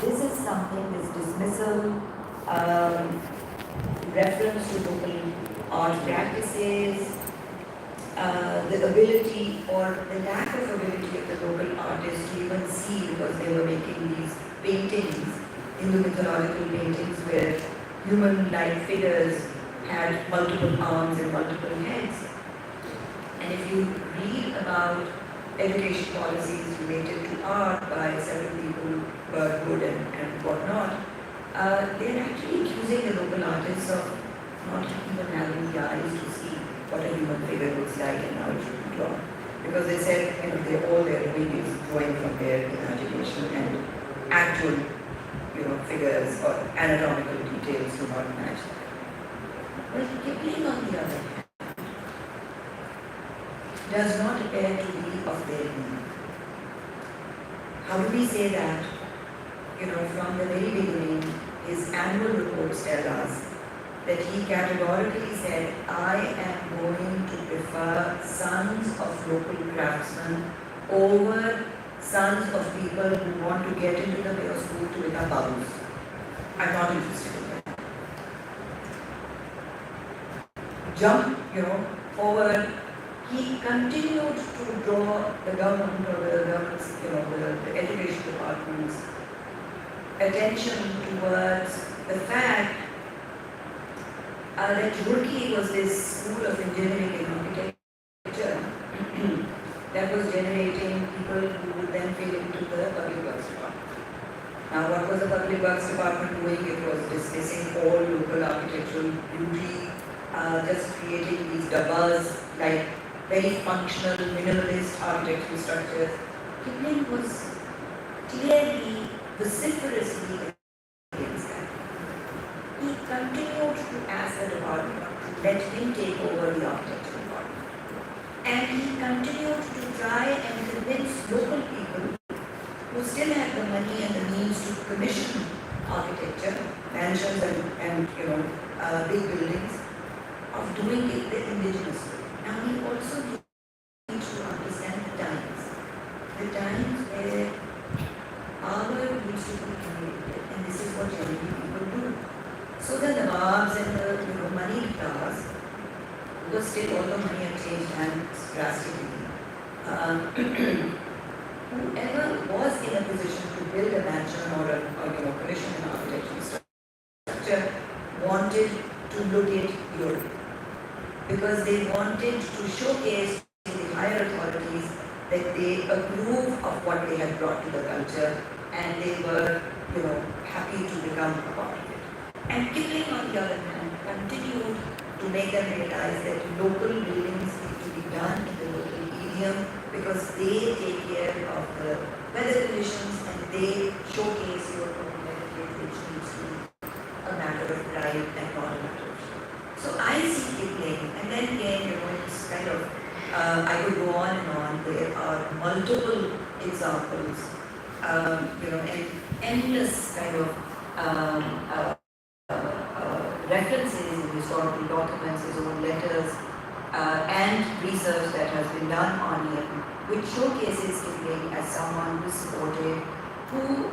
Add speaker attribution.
Speaker 1: This is something, this dismissal, reference to local art practices, the ability or the lack of ability of the local artists to even see, because they were making these paintings, Hindu mythological paintings where human-like figures had multiple arms and multiple heads. And if you read about education policies related to art by several people, Birdwood and whatnot, they're actually accusing the local artists of not even having the eyes to see what a human figure looks like and how it should be drawn. Because they said, all they're doing is drawing from their imagination, and actual, figures or anatomical details do not match that. But Kipling, on the other hand, does not appear to be of their need. How do we say that? From the very beginning, his annual reports tell us that he categorically said, I am going to prefer sons of local craftsmen over sons of people who want to get into the way of school to become babus. I'm not interested in that. Jump, forward. He continued to draw the government or the government's, the education department's attention towards the fact that Roorkee was this school of engineering and architecture that was generating people who would then fit into the public works department. Now, what was the public works department doing? It was dismissing all local architectural beauty, just creating these dabbas, like very functional, minimalist architectural structures. Kipling was clearly, vociferously against that. He continued to ask the department to let him take over the architecture department. And he continued to try and convince local people who still had the money and the means to commission architecture, mansions and big buildings, of doing it the indigenous way. Now we also need to understand the times. The times where power needs to be created, and this is what generally people do. So the Nawabs and the moneyed class, because still all the money had changed hands drastically, whoever was in a position to build a mansion or commission an architectural structure wanted to look at Europe, because they wanted to showcase to the higher authorities that they approve of what they had brought to the culture, and they were, happy to become a part of it. And Kipling, on the other hand, continued to make them realize that local buildings need to be done in the local medium, because they take care of the weather conditions and they showcase your own heritage, which needs to be a matter of pride and not a matter of show. So I see Kipling, and then again, it's kind of, I could go on and on. There are multiple examples, and endless kind of references in historical documents, his own letters, and research that has been done on him, which showcases Kipling as someone who supported, who